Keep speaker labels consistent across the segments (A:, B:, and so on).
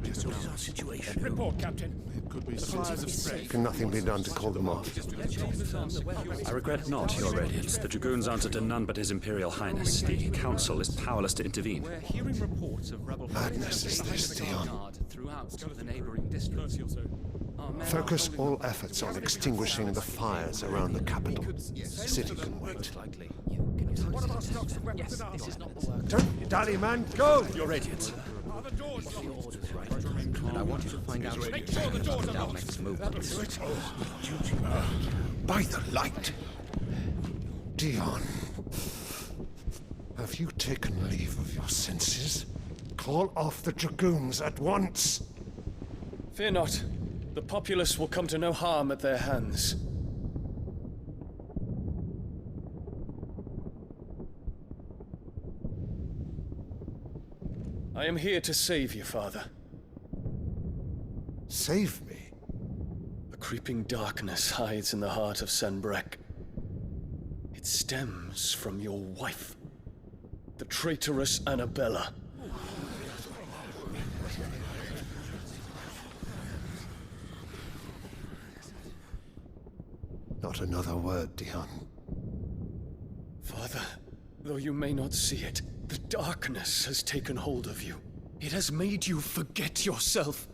A: our situation?
B: Report, Captain.
C: It could be supplies of strength.
D: Can nothing be done to call them off?
E: I regret not, Your Radiance. The Dragoons answer to none but His Imperial Highness. The Council is powerless to intervene.
A: We're hearing reports of rebel
D: Madness is this, Dion.
A: throughout the neighboring districts. Our men
D: Focus
A: are holding
D: all efforts on extinguishing the fires around the capital. The city can wait.
B: What about stocks of weapons and armor?
D: Don't dally, man. Go!
E: Your Radiance.
B: Are the doors locked?
A: and I want you to find out
B: Make sure the doors are
A: our
B: locked.
A: next move.
D: By the light. Dion. Have you taken leave of your senses? Call off the Dragoons at once.
F: Fear not. The populace will come to no harm at their hands. I am here to save you, Father.
D: Save me.
F: A creeping darkness hides in the heart of Sanbrek. It stems from your wife, the traitorous Annabella.
D: Not another word, Dion.
F: Father, though you may not see it, the darkness has taken hold of you. It has made you forget yourself.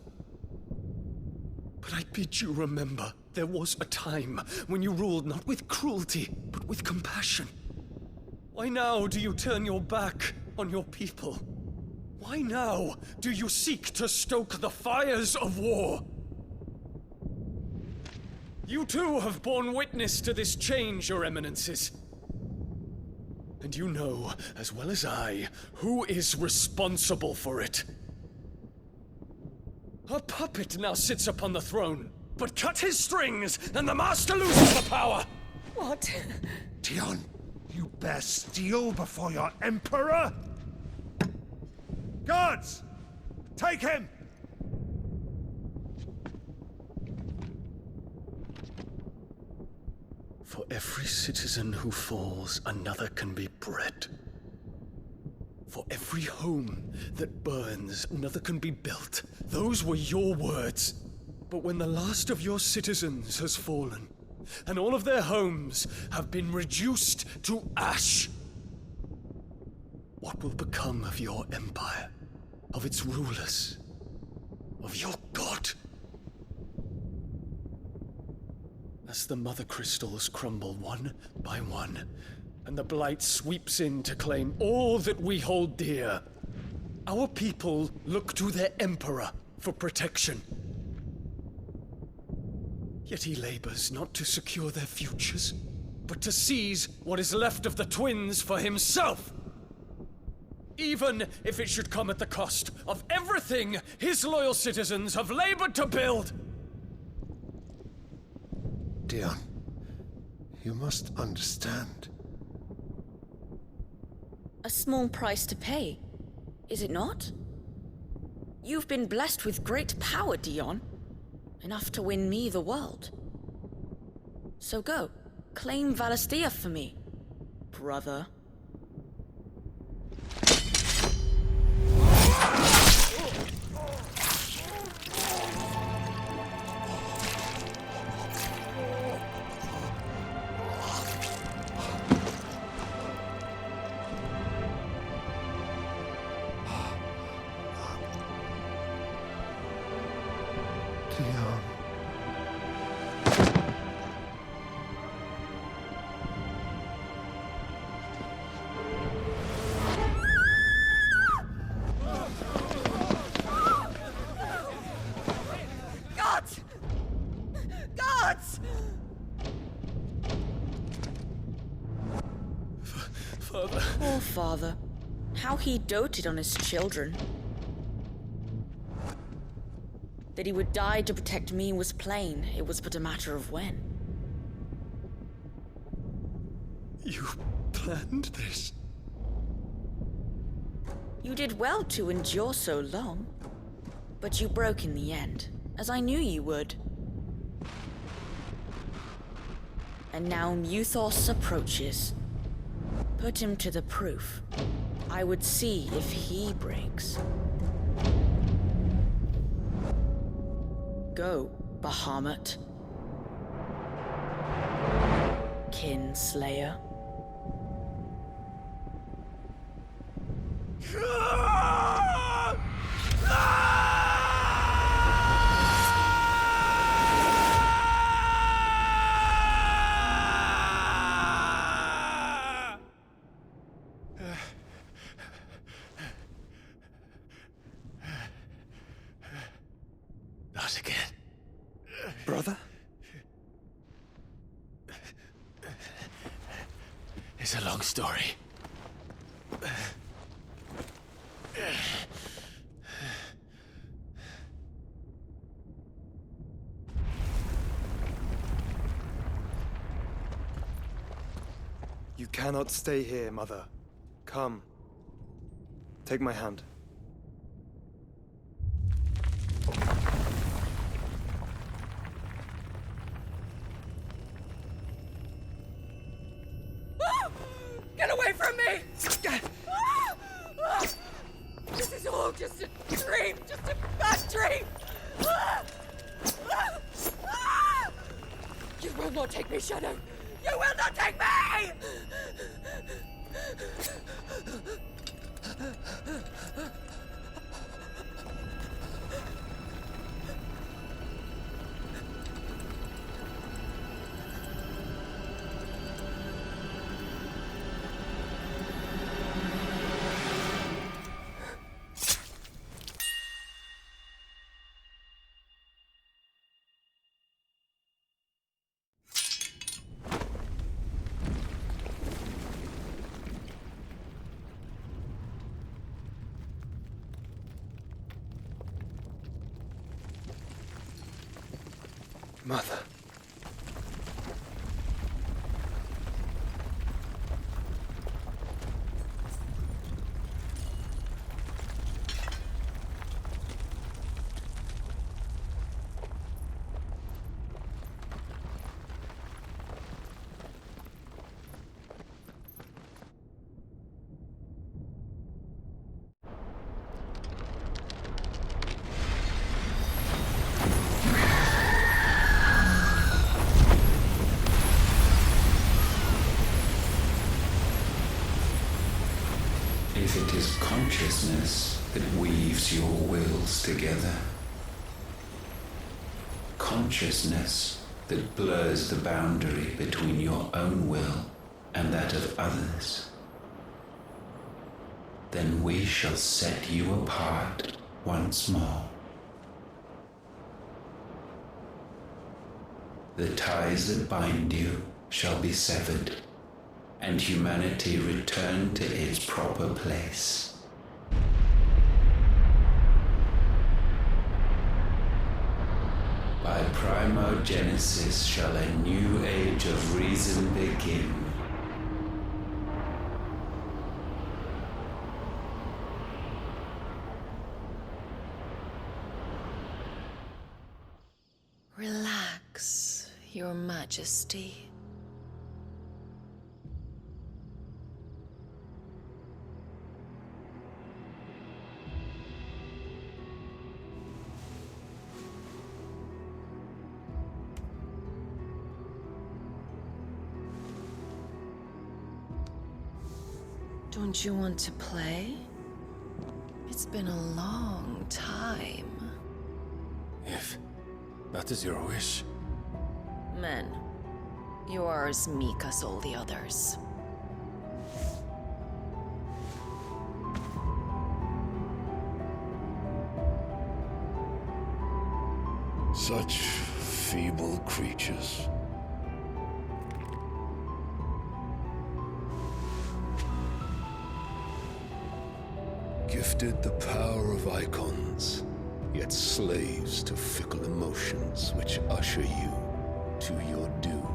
F: But I bid you remember, there was a time when you ruled not with cruelty, but with compassion. Why now do you turn your back on your people? Why now do you seek to stoke the fires of war? You too have borne witness to this change, Your Eminences. And you know, as well as I, who is responsible for it. A puppet now sits upon the throne, but cut his strings, and the master loses the power!
G: What?
D: Dion, you bear steel before your emperor? Guards! Take him!
F: For every citizen who falls, another can be bred. For every home that burns, another can be built. Those were your words. But when the last of your citizens has fallen, and all of their homes have been reduced to ash, what will become of your empire, of its rulers, of your god? As the mother crystals crumble one by one, and the blight sweeps in to claim all that we hold dear, our people look to their emperor for protection. Yet he labors not to secure their futures, but to seize what is left of the twins for himself. Even if it should come at the cost of everything his loyal citizens have labored to build.
D: Dion, you must understand.
G: A small price to pay, is it not? You've been blessed with great power, Dion. Enough to win me the world. So go, claim Valisthea for me, brother.
D: Dion.
G: Gods! Gods!
F: Father.
G: Poor father. How he doted on his children. That he would die to protect me was plain. It was but a matter of when.
F: You planned this?
G: You did well to endure so long. But you broke in the end, as I knew you would. And now Muthos approaches. Put him to the proof. I would see if he breaks. Go, Bahamut. Kinslayer.
F: Not again.
C: Brother?
F: It's a long story.
C: You cannot stay here, Mother. Come. Take my hand.
G: Get away from me! This is all just a dream, just a bad dream! You will not take me, Shadow! You will not take me!
C: Mother.
H: If it is consciousness that weaves your wills together, consciousness that blurs the boundary between your own will and that of others, then we shall set you apart once more. The ties that bind you shall be severed, and humanity return to its proper place. By primogenesis shall a new age of reason begin.
I: Relax, Your Majesty. Don't you want to play? It's been a long time.
F: If that is your wish.
I: Men, you are as meek as all the others.
D: Such feeble creatures. Gifted the power of icons, yet slaves to fickle emotions which usher you to your doom.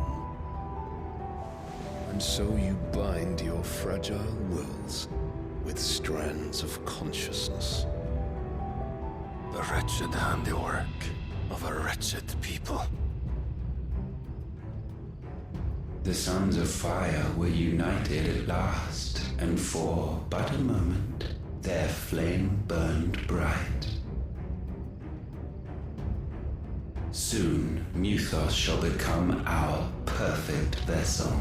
D: And so you bind your fragile wills with strands of consciousness.
F: The wretched handiwork of a wretched people.
H: The sons of fire were united at last, and for but a moment, their flame burned bright. Soon, Muthos shall become our perfect vessel.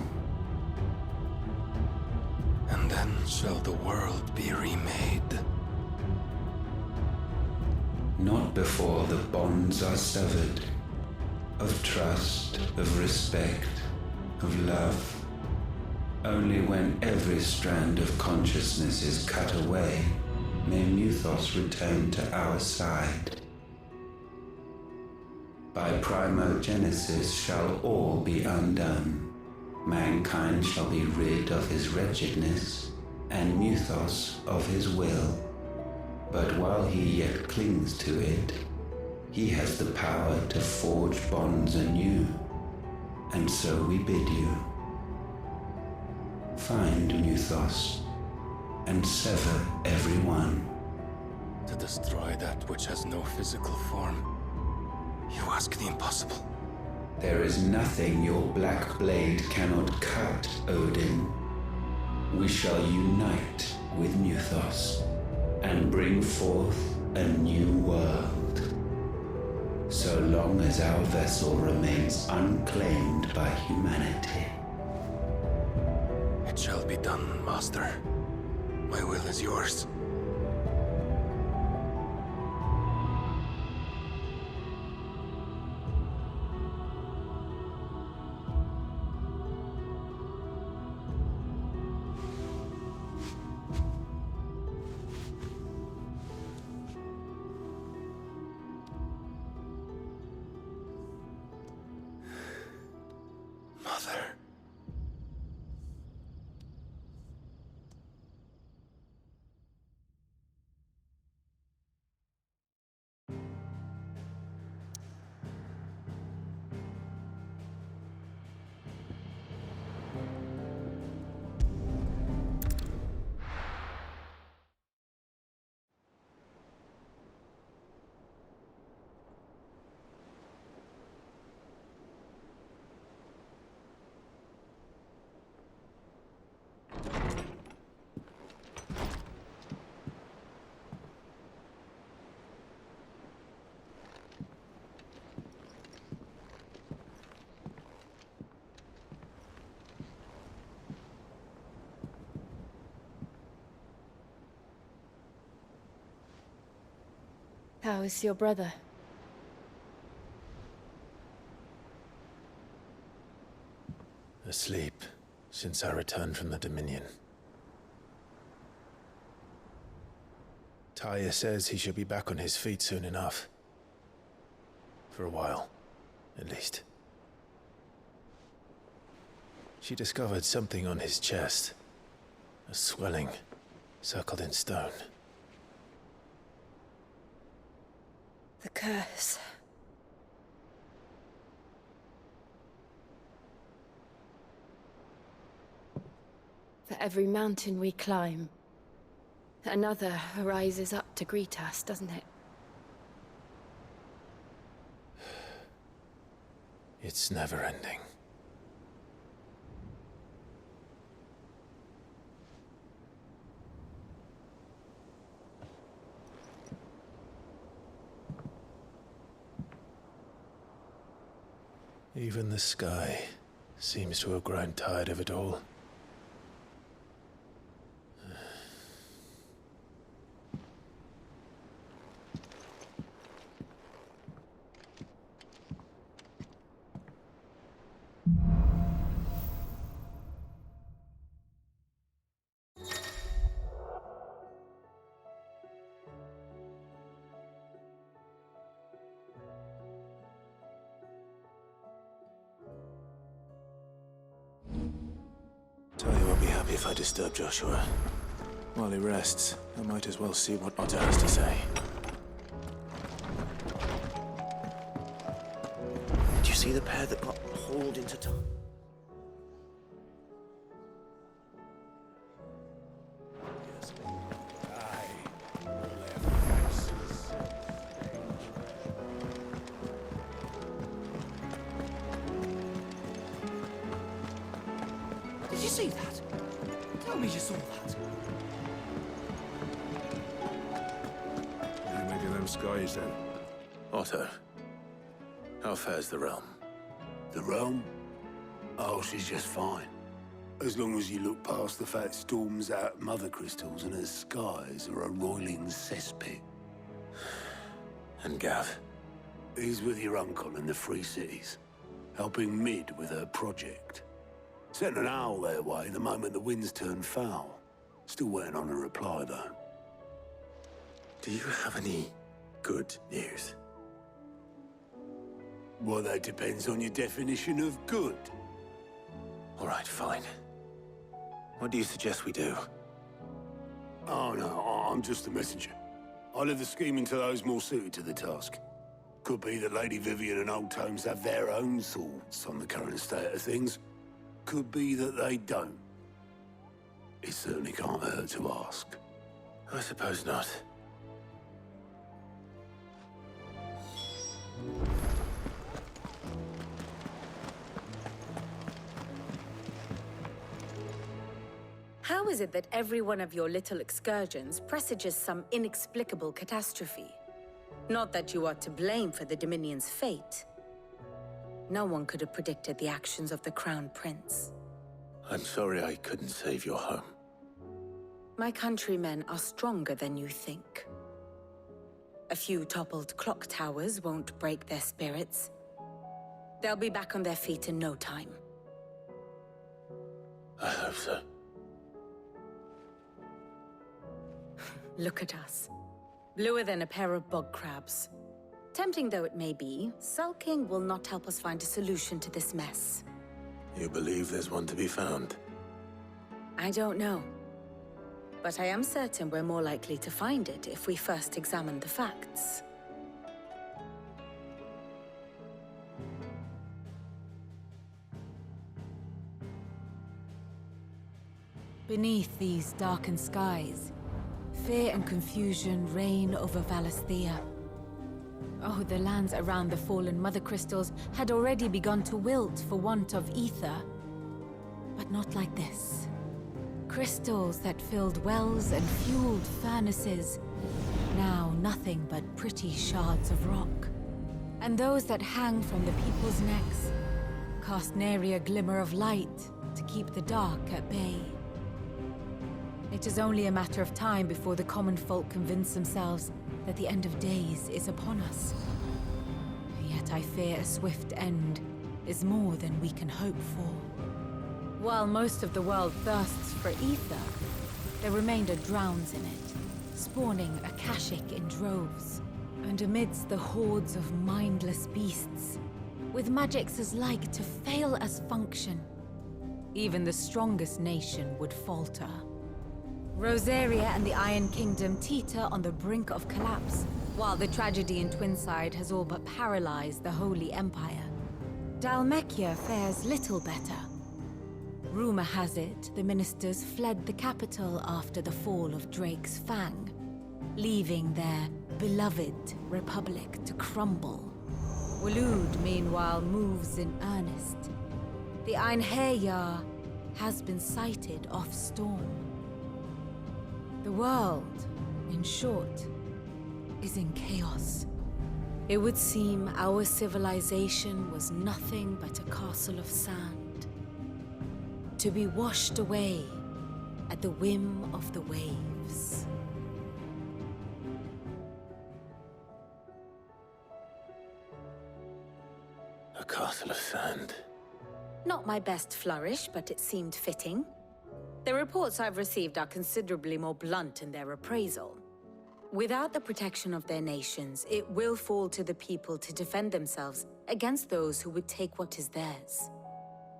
F: And then shall the world be remade.
H: Not before the bonds are severed, of trust, of respect, of love. Only when every strand of consciousness is cut away, may Muthos return to our side. By primogenesis shall all be undone. Mankind shall be rid of his wretchedness, and Muthos of his will. But while he yet clings to it, he has the power to forge bonds anew. And so we bid you. Find Muthos, and sever every one.
F: To destroy that which has no physical form, you ask the impossible.
H: There is nothing your black blade cannot cut, Odin. We shall unite with Muthos, and bring forth a new world. So long as our vessel remains unclaimed by humanity.
F: It shall be done, Master. My will is yours. Mother.
I: How is your brother?
F: Asleep since I returned from the Dominion. Taya says he should be back on his feet soon enough. For a while, at least. She discovered something on his chest. A swelling, circled in stone.
I: The curse. For every mountain we climb, another rises up to greet us, doesn't it?
F: It's never ending. Even the sky seems to have grown tired of it all. Taya won't be happy if I disturb Joshua. While he rests, I might as well see what Otter has to say.
B: Did you see the pair that got hauled into town? Did you see that? Tell me you saw that.
F: Maybe them skies then. Otter.
J: How fares the realm?
K: The realm? Oh, she's just fine. As long as you look past the fat storms out mother crystals and her skies are a roiling cesspit.
J: And Gav?
K: He's with your uncle in the Free Cities, helping Mid with her project. Sent an owl their way the moment the winds turned foul. Still waiting on a reply, though.
J: Do you have any good news?
K: Well, that depends on your definition of good.
J: All right, fine. What do you suggest we do?
K: Oh, no, I'm just a messenger. I leave the scheming to those more suited to the task. Could be that Lady Vivian and Old Tomes have their own thoughts on the current state of things. Could be that they don't. It certainly can't hurt to ask.
J: I suppose not.
L: How is it that every one of your little excursions presages some inexplicable catastrophe? Not that you are to blame for the Dominion's fate. No one could have predicted the actions of the Crown Prince.
J: I'm sorry I couldn't save your home.
L: My countrymen are stronger than you think. A few toppled clock towers won't break their spirits. They'll be back on their feet in no time.
J: I hope so.
L: Look at us. Bluer than a pair of bog crabs. Tempting though it may be, sulking will not help us find a solution to this mess.
J: You believe there's one to be found?
L: I don't know. But I am certain we're more likely to find it if we first examine the facts.
M: Beneath these darkened skies, fear and confusion reign over Valisthea. Oh, the lands around the fallen Mother Crystals had already begun to wilt for want of ether. But not like this. Crystals that filled wells and fueled furnaces, now nothing but pretty shards of rock. And those that hang from the people's necks cast nary a glimmer of light to keep the dark at bay. It is only a matter of time before the common folk convince themselves that the end of days is upon us. Yet I fear a swift end is more than we can hope for. While most of the world thirsts for ether, the remainder drowns in it, spawning Akashic in droves. And amidst the hordes of mindless beasts, with magics as like to fail as function, even the strongest nation would falter. Rosaria and the Iron Kingdom teeter on the brink of collapse, while the tragedy in Twinside has all but paralyzed the Holy Empire. Dalmekia fares little better. Rumor has it the ministers fled the capital after the fall of Drake's Fang, leaving their beloved republic to crumble. Waloed, meanwhile, moves in earnest. The Einherjar has been sighted off-storm. The world, in short, is in chaos. It would seem our civilization was nothing but a castle of sand, to be washed away at the whim of the waves.
J: A castle of sand.
L: Not my best flourish, but it seemed fitting. The reports I've received are considerably more blunt in their appraisal. Without the protection of their nations, it will fall to the people to defend themselves against those who would take what is theirs.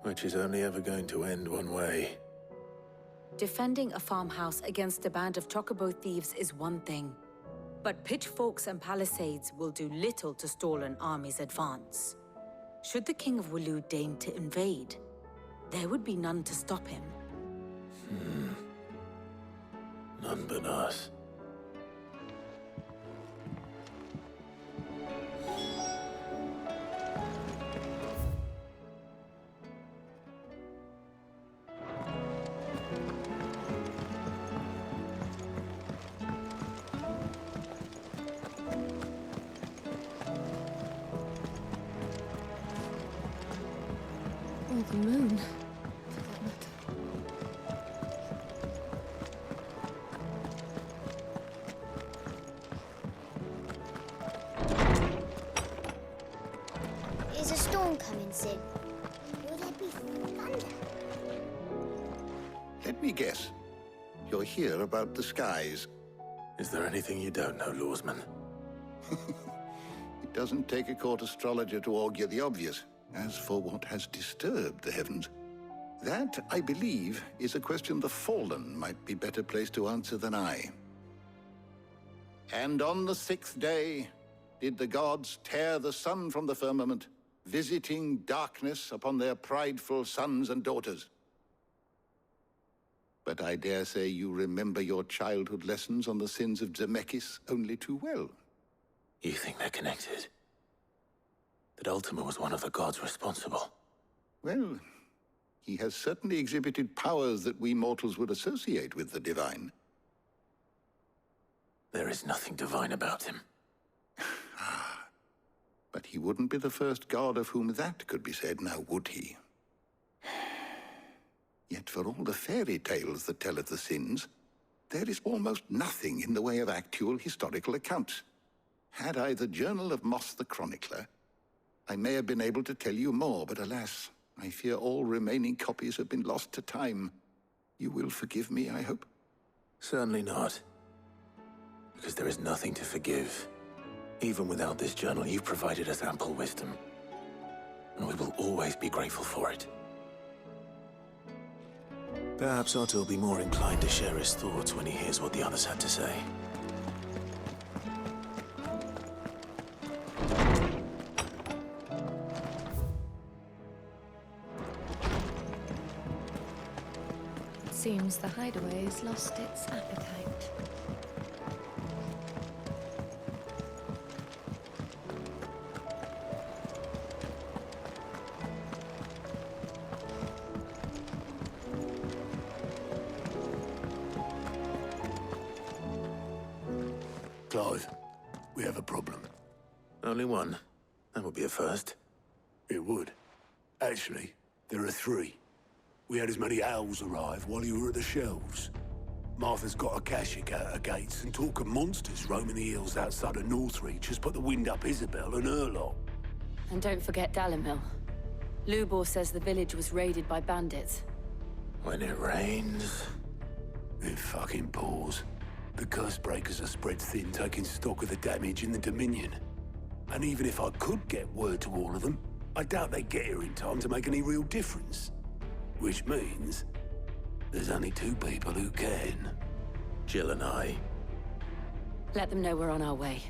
J: Which is only ever going to end one way.
L: Defending a farmhouse against a band of chocobo thieves is one thing, but pitchforks and palisades will do little to stall an army's advance. Should the King of Waloed deign to invade, there would be none to stop him.
J: None but us.
I: Or the moon, for that matter.
N: Is a storm coming soon? Will there be thunder?
O: Let me guess. You're here about the skies.
J: Is there anything you don't know, Lawsman?
O: It doesn't take a court astrologer to augur the obvious. As for what has disturbed the heavens, that, I believe, is a question the Fallen might be better placed to answer than I. And on the 6th day did the gods tear the sun from the firmament, visiting darkness upon their prideful sons and daughters. But I dare say you remember your childhood lessons on the sins of Zemeckis only too well.
J: You think they're connected? That Ultima was one of the gods responsible?
O: Well, he has certainly exhibited powers that we mortals would associate with the divine.
J: There is nothing divine about him.
O: But he wouldn't be the first god of whom that could be said, now would he? Yet for all the fairy tales that tell of the sins, there is almost nothing in the way of actual historical accounts. Had I the Journal of Moss the Chronicler, I may have been able to tell you more, but alas, I fear all remaining copies have been lost to time. You will forgive me, I hope?
J: Certainly not. Because there is nothing to forgive. Even without this journal, you've provided us ample wisdom. And we will always be grateful for it. Perhaps Otto will be more inclined to share his thoughts when he hears what the others had to say.
I: Seems the hideaway has lost its appetite.
K: Clive, we have a problem.
J: Only one. That would be a first.
K: It would. Actually, there are 3. We had as many owls arrive while you were at the shelves. Martha's got a Kashik out her gates, and talk of monsters roaming the hills outside of Northreach has put the wind up Isabel and her lot.
I: And don't forget Dalimil. Lubor says the village was raided by bandits.
J: When it rains...
K: It fucking pours. The Cursebreakers are spread thin, taking stock of the damage in the Dominion. And even if I could get word to all of them, I doubt they'd get here in time to make any real difference. Which means there's only 2 people who can.
J: Jill and I.
I: Let them know we're on our way.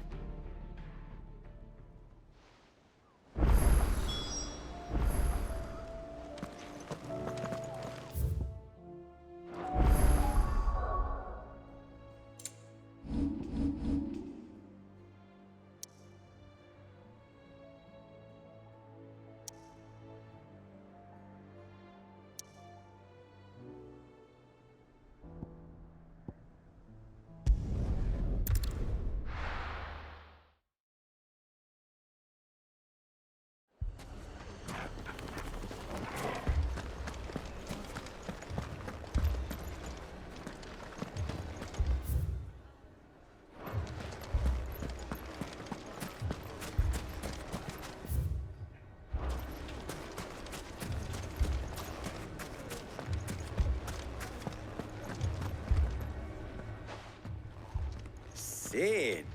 P: Sid!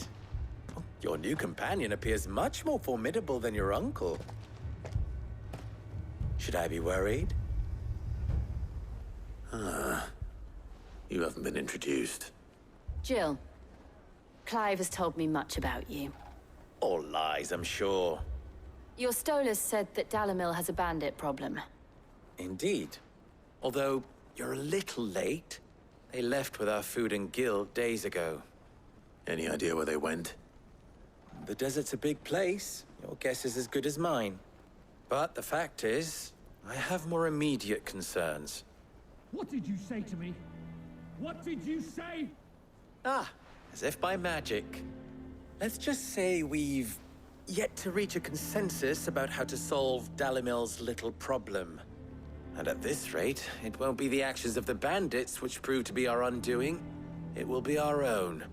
P: Your new companion appears much more formidable than your uncle. Should I be worried?
J: You haven't been introduced.
I: Jill, Clive has told me much about you.
P: All lies, I'm sure.
I: Your Stolas said that Dalimil has a bandit problem.
P: Indeed. Although, you're a little late. They left with our food and guild days ago.
J: Any idea where they went?
P: The desert's a big place. Your guess is as good as mine. But the fact is, I have more immediate concerns.
B: What did you say to me? What did you say?
P: Ah, as if by magic. Let's just say we've yet to reach a consensus about how to solve Dalimil's little problem. And at this rate, it won't be the actions of the bandits which prove to be our undoing. It will be our own.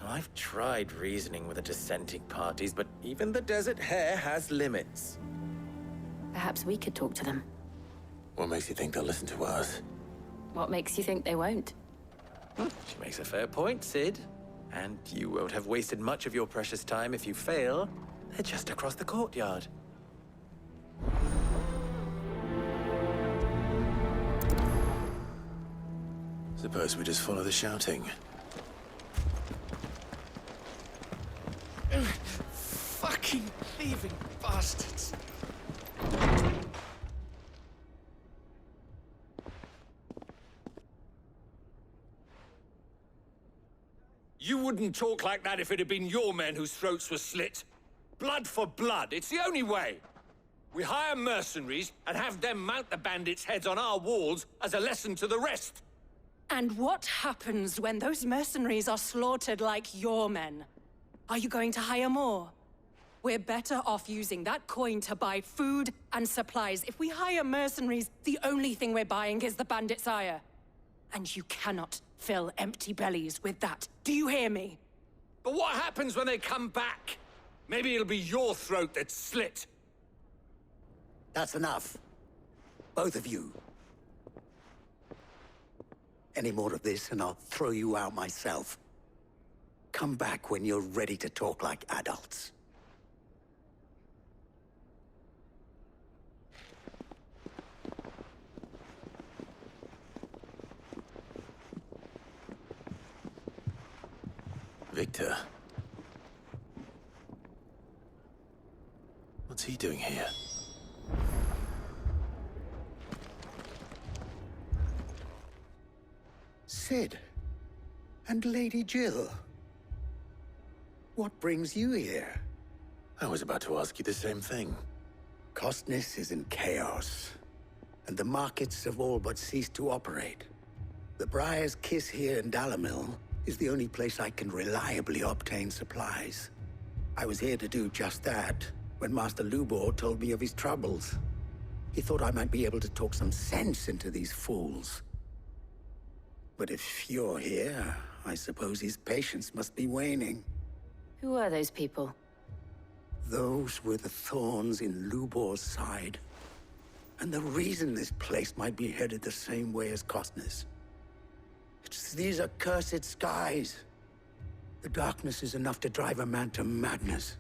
P: I've tried reasoning with the dissenting parties, but even the Desert Hare has limits.
I: Perhaps we could talk to them.
J: What makes you think they'll listen to us?
I: What makes you think they won't?
P: She makes a fair point, Sid. And you won't have wasted much of your precious time if you fail. They're just across the courtyard.
J: Suppose we just follow the shouting.
B: Fucking thieving bastards!
Q: You wouldn't talk like that if it had been your men whose throats were slit. Blood for blood, it's the only way. We hire mercenaries and have them mount the bandits' heads on our walls as a lesson to the rest.
R: And what happens when those mercenaries are slaughtered like your men? Are you going to hire more? We're better off using that coin to buy food and supplies. If we hire mercenaries, the only thing we're buying is the bandits' ire. And you cannot fill empty bellies with that. Do you hear me?
Q: But what happens when they come back? Maybe it'll be your throat that's slit.
S: That's enough. Both of you. Any more of this and I'll throw you out myself. Come back when you're ready to talk like adults.
J: Victor. What's he doing here?
S: Sid. And Lady Jill. What brings you here?
J: I was about to ask you the same thing.
S: Costness is in chaos, and the markets have all but ceased to operate. The Briar's Kiss here in Dalamil is the only place I can reliably obtain supplies. I was here to do just that when Master Lubor told me of his troubles. He thought I might be able to talk some sense into these fools. But if you're here, I suppose his patience must be waning.
I: Who are those people?
S: Those were the thorns in Lubor's side. And the reason this place might be headed the same way as Costness. It's these accursed skies. The darkness is enough to drive a man to madness.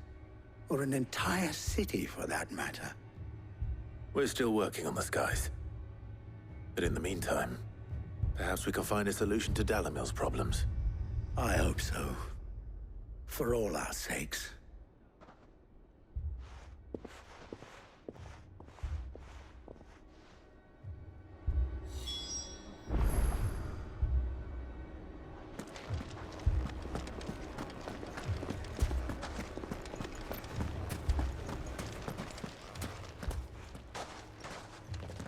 S: Or an entire city, for that matter.
J: We're still working on the skies. But in the meantime, perhaps we can find a solution to Dalamil's problems.
S: I hope so. For all our sakes.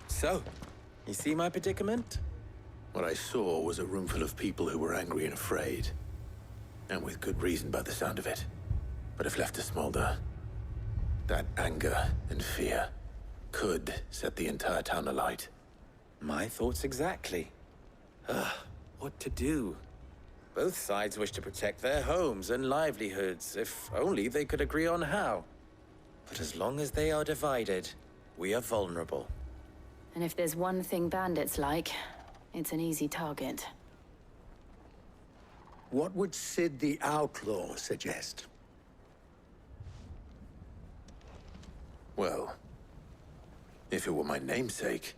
P: So, you see my predicament?
J: What I saw was a room full of people who were angry and afraid. And with good reason by the sound of it. But if left to smolder, that anger and fear could set the entire town alight.
P: My thoughts exactly. What to do? Both sides wish to protect their homes and livelihoods, if only they could agree on how. But as long as they are divided, we are vulnerable.
I: And if there's one thing bandits like, it's an easy target.
S: What would Sid the Outlaw suggest?
J: Well, if it were my namesake,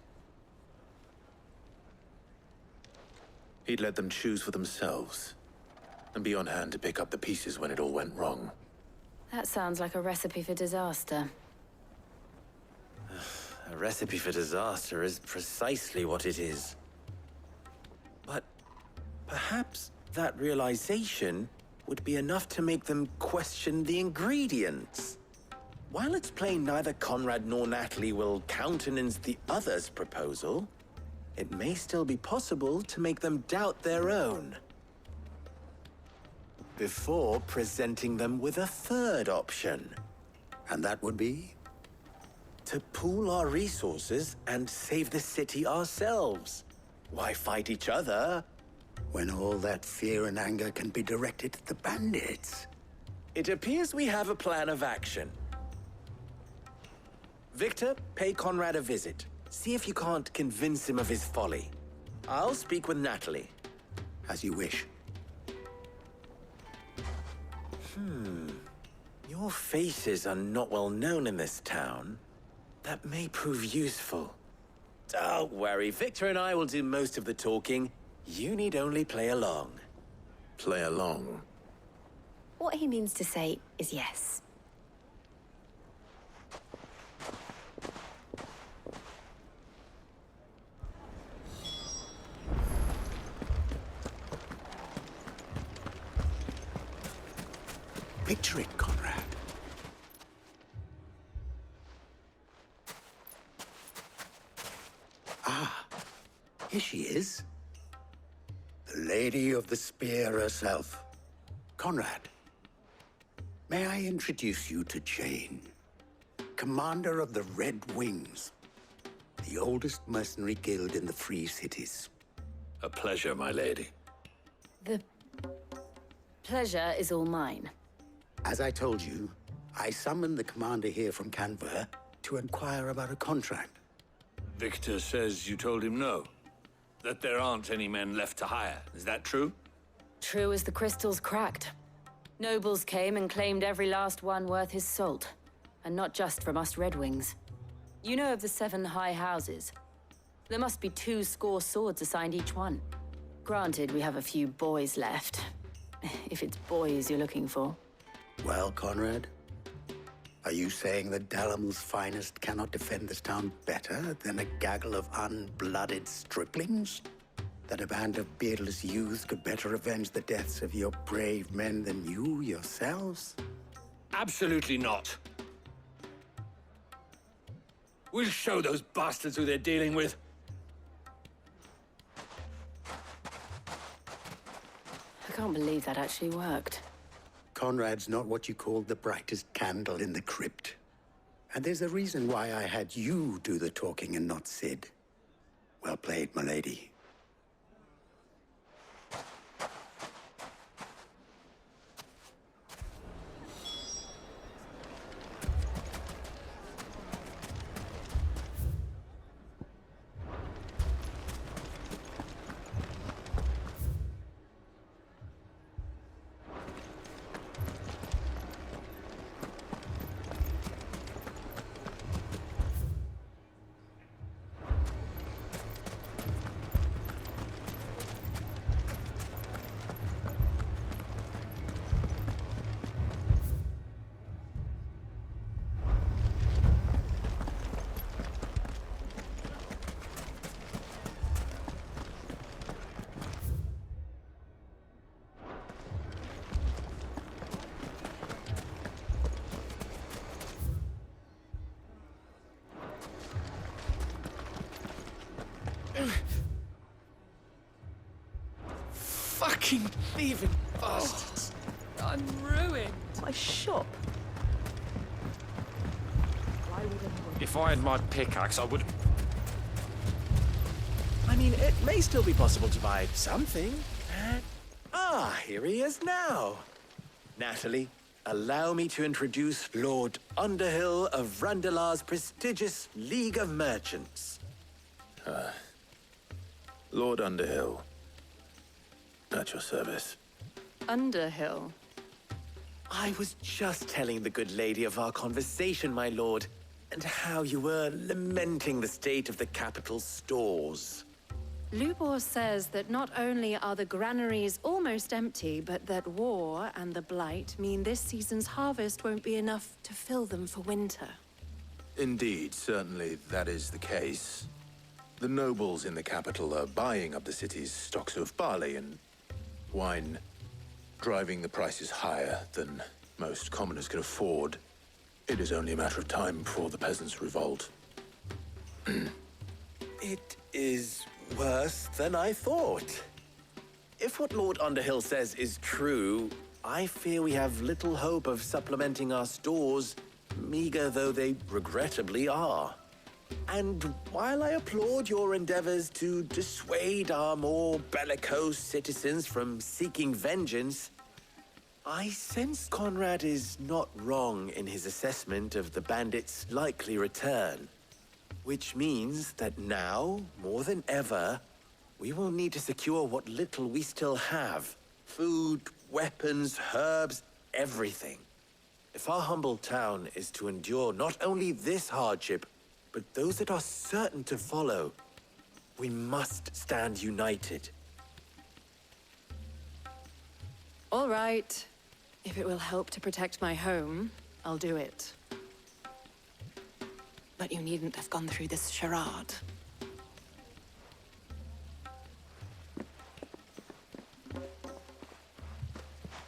J: he'd let them choose for themselves, and be on hand to pick up the pieces when it all went wrong.
I: That sounds like a recipe for disaster.
P: A recipe for disaster is precisely what it is. But perhaps that realization would be enough to make them question the ingredients. While it's plain neither Conrad nor Natalie will countenance the other's proposal, it may still be possible to make them doubt their own. Before presenting them with a third option.
S: And that would be?
P: To pool our resources and save the city ourselves. Why fight each other?
S: When all that fear and anger can be directed at the bandits.
P: It appears we have a plan of action. Victor, pay Conrad a visit. See if you can't convince him of his folly. I'll speak with Natalie.
S: As you wish.
P: Your faces are not well known in this town. That may prove useful. Don't worry, Victor and I will do most of the talking. You need only play along.
J: Play along?
I: What he means to say is yes.
S: Picture it, Conrad. Ah, here she is. The Lady of the Spear herself. Conrad, may I introduce you to Jane, commander of the Red Wings, the oldest mercenary guild in the Free Cities.
J: A pleasure, my lady.
I: The pleasure is all mine.
S: As I told you, I summoned the commander here from Canberra to inquire about a contract.
Q: Victor says you told him no. That there aren't any men left to hire. Is that true?
I: True as the crystals cracked. Nobles came and claimed every last one worth his salt. And not just from us Red Wings. You know of the 7 high houses. There must be 2 swords assigned each one. Granted, we have a few boys left. If it's boys you're looking for.
S: Well, Conrad, are you saying that Dalamil's finest cannot defend this town better than a gaggle of unblooded striplings? That a band of beardless youths could better avenge the deaths of your brave men than you yourselves?
Q: Absolutely not. We'll show those bastards who they're dealing with.
I: I can't believe that actually worked.
S: Conrad's not what you call the brightest candle in the crypt. And there's a reason why I had you do the talking and not Sid. Well played, my lady.
A: Fucking thieving bastards! I'm ruined!
G: My shop.
E: If I had my pickaxe, I would...
P: I mean, it may still be possible to buy something. Here he is now. Natalie, allow me to introduce Lord Underhill of Randalar's prestigious League of Merchants.
J: Lord Underhill. At your service.
R: Underhill?
P: I was just telling the good lady of our conversation, my lord, and how you were lamenting the state of the capital's stores.
R: Lubor says that not only are the granaries almost empty, but that war and the Blight mean this season's harvest won't be enough to fill them for winter.
J: Indeed, certainly that is the case. The nobles in the capital are buying up the city's stocks of barley and wine, driving the prices higher than most commoners can afford. It is only a matter of time before the peasants revolt.
P: It is worse than I thought. If what Lord Underhill says is true, I fear we have little hope of supplementing our stores meager though they regrettably are. And while I applaud your endeavors to dissuade our more bellicose citizens from seeking vengeance, I sense Conrad is not wrong in his assessment of the bandits' likely return. Which means that now, more than ever, we will need to secure what little we still have. Food, weapons, herbs, everything. If our humble town is to endure not only this hardship, but those that are certain to follow, we must stand united.
R: All right. If it will help to protect my home, I'll do it. But you needn't have gone through this charade.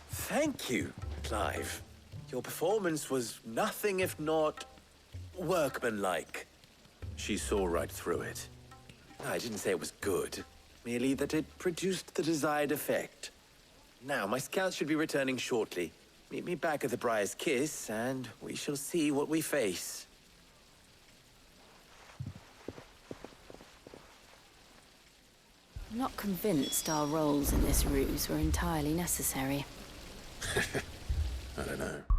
P: Thank you, Clive. Your performance was nothing if not workmanlike.
J: She saw right through it.
P: I didn't say it was good, merely that it produced the desired effect. Now, my scouts should be returning shortly. Meet me back at the Briar's Kiss, and we shall see what we face.
I: I'm not convinced our roles in this ruse were entirely necessary.
J: I don't know.